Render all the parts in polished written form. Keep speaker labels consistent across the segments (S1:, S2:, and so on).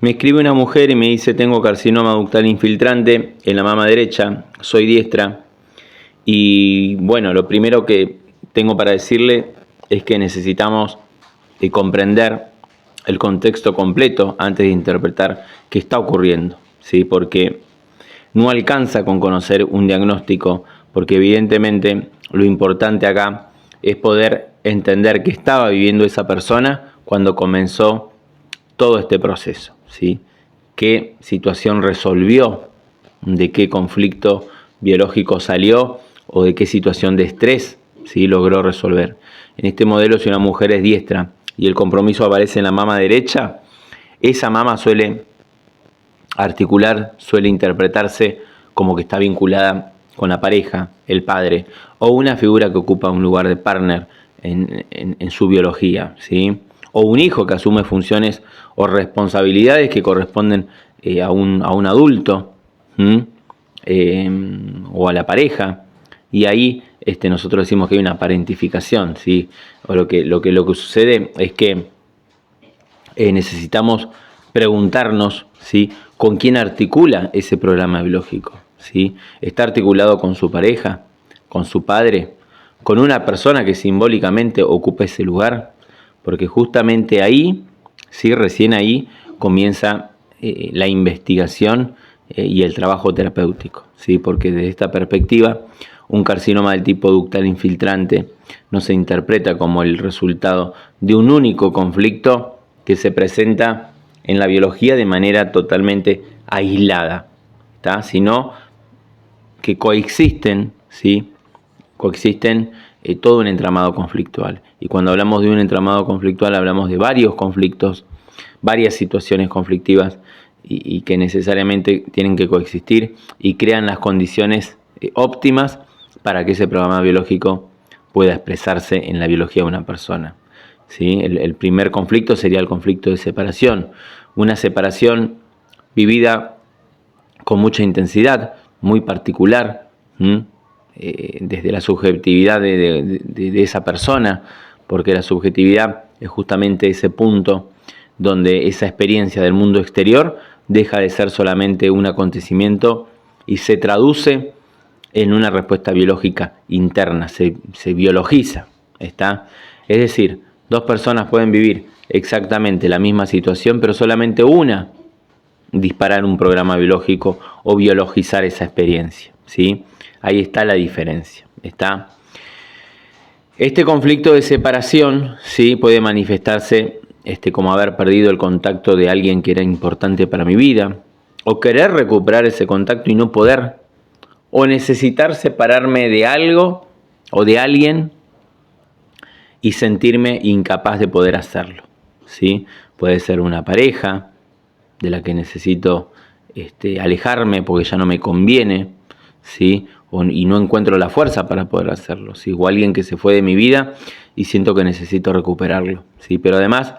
S1: Me escribe una mujer y me dice: tengo carcinoma ductal infiltrante en la mama derecha, soy diestra. Y bueno, lo primero que tengo para decirle es que necesitamos comprender el contexto completo antes de interpretar qué está ocurriendo, ¿sí? Porque no alcanza con conocer un diagnóstico, porque evidentemente lo importante acá es poder entender qué estaba viviendo esa persona cuando comenzó todo este proceso, ¿sí? Qué situación resolvió, de qué conflicto biológico salió o de qué situación de estrés, ¿sí?, logró resolver. En este modelo, si una mujer es diestra y el compromiso aparece en la mama derecha, esa mama suele articular, suele interpretarse como que está vinculada con la pareja, el padre, o una figura que ocupa un lugar de partner en su biología, ¿sí? O un hijo que asume funciones o responsabilidades que corresponden a un adulto, o a la pareja, y ahí nosotros decimos que hay una parentificación, ¿sí? O lo que sucede es que necesitamos preguntarnos, ¿sí?, con quién articula ese programa biológico, ¿sí? ¿Está articulado con su pareja, con su padre, con una persona que simbólicamente ocupa ese lugar? Porque justamente ahí, ¿sí?, recién ahí comienza la investigación y el trabajo terapéutico, ¿sí? Porque desde esta perspectiva, un carcinoma del tipo ductal infiltrante no se interpreta como el resultado de un único conflicto que se presenta en la biología de manera totalmente aislada, ¿tá?, sino que coexisten, ¿sí?, coexisten todo un entramado conflictual. Y cuando hablamos de un entramado conflictual, hablamos de varios conflictos, varias situaciones conflictivas y que necesariamente tienen que coexistir y crean las condiciones óptimas para que ese programa biológico pueda expresarse en la biología de una persona, ¿sí? El primer conflicto sería el conflicto de separación, una separación vivida con mucha intensidad, muy particular, desde la subjetividad de esa persona, porque la subjetividad es justamente ese punto donde esa experiencia del mundo exterior deja de ser solamente un acontecimiento y se traduce en una respuesta biológica interna, se biologiza, ¿está? Es decir, dos personas pueden vivir exactamente la misma situación, pero solamente una disparar un programa biológico o biologizar esa experiencia, ¿sí? Ahí está la diferencia, ¿está? Este conflicto de separación, ¿sí?, puede manifestarse como haber perdido el contacto de alguien que era importante para mi vida, o querer recuperar ese contacto y no poder, o necesitar separarme de algo o de alguien y sentirme incapaz de poder hacerlo, ¿sí? Puede ser una pareja de la que necesito alejarme porque ya no me conviene, ¿sí?, y no encuentro la fuerza para poder hacerlo, ¿sí? O alguien que se fue de mi vida y siento que necesito recuperarlo, ¿sí? Pero además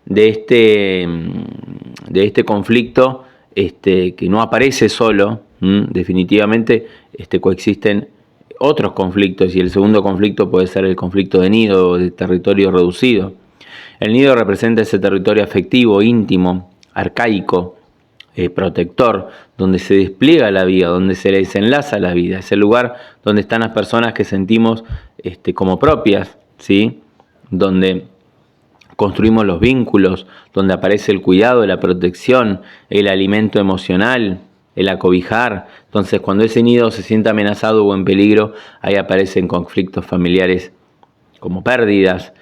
S1: de este conflicto que no aparece solo, definitivamente coexisten otros conflictos, y el segundo conflicto puede ser el conflicto de nido o de territorio reducido. El nido representa ese territorio afectivo, íntimo, arcaico, protector, donde se despliega la vida, donde se desenlaza la vida. Es el lugar donde están las personas que sentimos como propias, ¿sí?, donde construimos los vínculos, donde aparece el cuidado, la protección, el alimento emocional, el acobijar. Entonces, cuando ese nido se siente amenazado o en peligro, ahí aparecen conflictos familiares como pérdidas,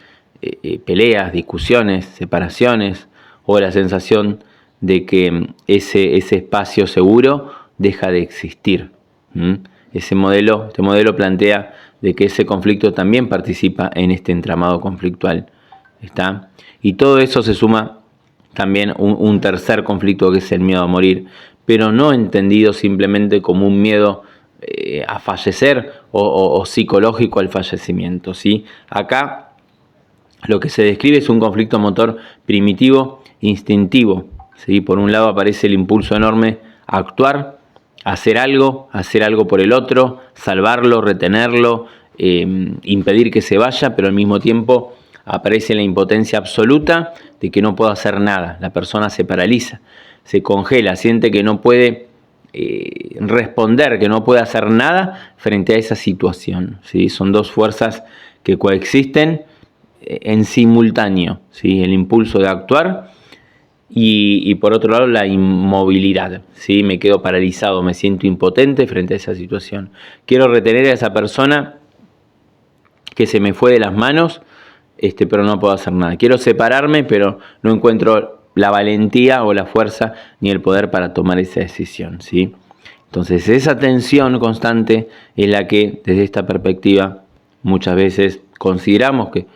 S1: peleas, discusiones, separaciones, o la sensación de que ese espacio seguro deja de existir. Este modelo plantea de que ese conflicto también participa en este entramado conflictual, ¿está? Y todo eso se suma también un tercer conflicto, que es el miedo a morir, pero no entendido simplemente como un miedo a fallecer o psicológico al fallecimiento, ¿sí? Acá lo que se describe es un conflicto motor primitivo, instintivo, ¿sí? Por un lado aparece el impulso enorme a actuar, a hacer algo por el otro, salvarlo, retenerlo, impedir que se vaya, pero al mismo tiempo aparece la impotencia absoluta de que no puede hacer nada. La persona se paraliza, se congela, siente que no puede responder, que no puede hacer nada frente a esa situación, ¿sí? Son dos fuerzas que coexisten en simultáneo, ¿sí? El impulso de actuar y por otro lado la inmovilidad, ¿sí? Me quedo paralizado, me siento impotente frente a esa situación. Quiero retener a esa persona que se me fue de las manos, pero no puedo hacer nada. Quiero separarme, pero no encuentro la valentía o la fuerza ni el poder para tomar esa decisión, ¿sí? Entonces esa tensión constante es la que desde esta perspectiva muchas veces consideramos que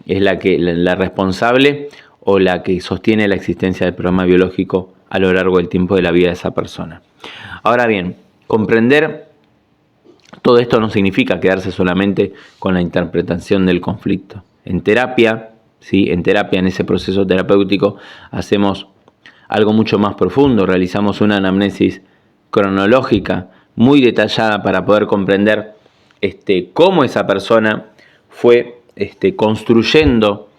S1: es la responsable o la que sostiene la existencia del programa biológico a lo largo del tiempo de la vida de esa persona. Ahora bien, comprender todo esto no significa quedarse solamente con la interpretación del conflicto. En terapia, ¿sí? En ese proceso terapéutico, hacemos algo mucho más profundo, realizamos una anamnesis cronológica muy detallada para poder comprender cómo esa persona fue construyendo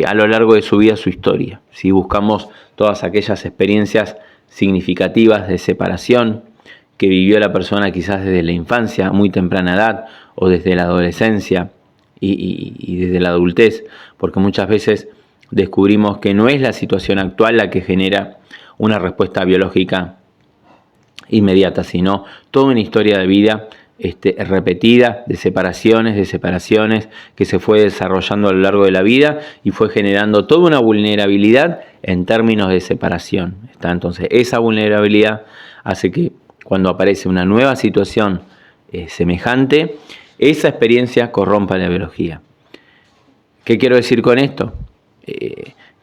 S1: a lo largo de su vida su historia. ¿Sí? Buscamos todas aquellas experiencias significativas de separación que vivió la persona quizás desde la infancia, muy temprana edad, o desde la adolescencia y desde la adultez, porque muchas veces descubrimos que no es la situación actual la que genera una respuesta biológica inmediata, sino toda una historia de vida repetida de separaciones que se fue desarrollando a lo largo de la vida y fue generando toda una vulnerabilidad en términos de separación. Entonces esa vulnerabilidad hace que cuando aparece una nueva situación semejante, esa experiencia corrompa la biología. ¿Qué quiero decir con esto?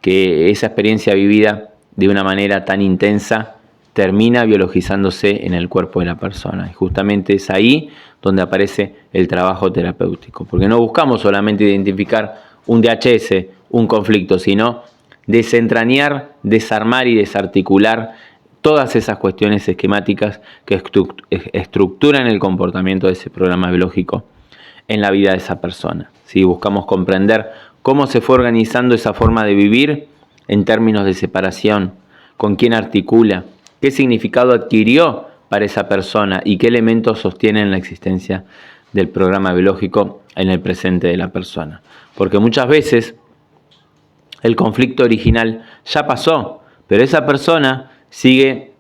S1: Que esa experiencia vivida de una manera tan intensa termina biologizándose en el cuerpo de la persona. Y justamente es ahí donde aparece el trabajo terapéutico. Porque no buscamos solamente identificar un DHS, un conflicto, sino desentrañar, desarmar y desarticular todas esas cuestiones esquemáticas que estructuran el comportamiento de ese programa biológico en la vida de esa persona. ¿Sí? Buscamos comprender cómo se fue organizando esa forma de vivir en términos de separación, con quién articula, qué significado adquirió para esa persona y qué elementos sostienen la existencia del programa biológico en el presente de la persona. Porque muchas veces el conflicto original ya pasó, pero esa persona sigue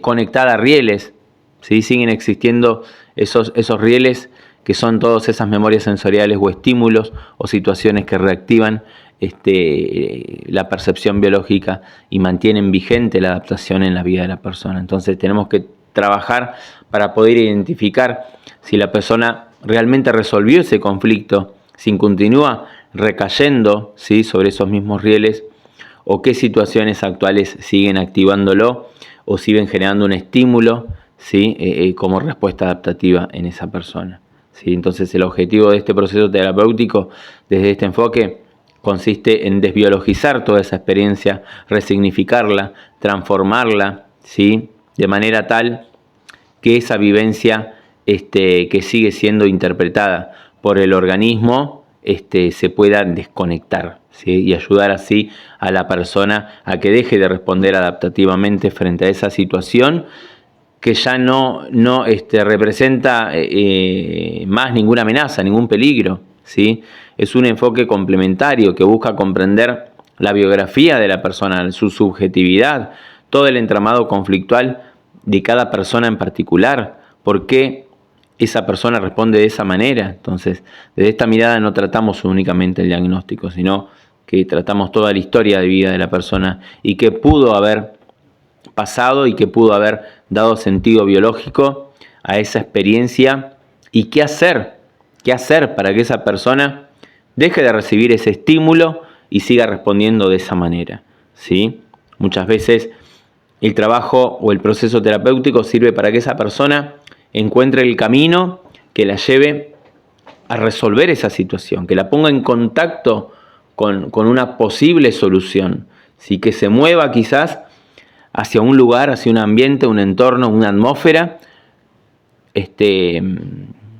S1: conectada a rieles, ¿sí? Siguen existiendo esos rieles que son todas esas memorias sensoriales o estímulos o situaciones que reactivan la percepción biológica y mantienen vigente la adaptación en la vida de la persona. Entonces tenemos que trabajar para poder identificar si la persona realmente resolvió ese conflicto, si continúa recayendo, ¿sí? sobre esos mismos rieles, o qué situaciones actuales siguen activándolo o siguen generando un estímulo, ¿sí? Como respuesta adaptativa en esa persona. ¿Sí? Entonces el objetivo de este proceso terapéutico desde este enfoque consiste en desbiologizar toda esa experiencia, resignificarla, transformarla, ¿sí? De manera tal que esa vivencia que sigue siendo interpretada por el organismo se pueda desconectar, ¿sí? Y ayudar así a la persona a que deje de responder adaptativamente frente a esa situación que ya no representa más ninguna amenaza, ningún peligro, ¿sí? Es un enfoque complementario que busca comprender la biografía de la persona, su subjetividad, todo el entramado conflictual de cada persona en particular, por qué esa persona responde de esa manera. Entonces, desde esta mirada no tratamos únicamente el diagnóstico, sino que tratamos toda la historia de vida de la persona y qué pudo haber pasado y que pudo haber dado sentido biológico a esa experiencia y qué hacer para que esa persona deje de recibir ese estímulo y siga respondiendo de esa manera, ¿sí? Muchas veces el trabajo o el proceso terapéutico sirve para que esa persona encuentre el camino que la lleve a resolver esa situación, que la ponga en contacto con una posible solución, ¿sí? Que se mueva quizás hacia un lugar, hacia un ambiente, un entorno, una atmósfera,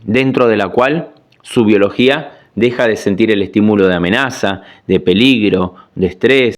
S1: dentro de la cual su biología deja de sentir el estímulo de amenaza, de peligro, de estrés.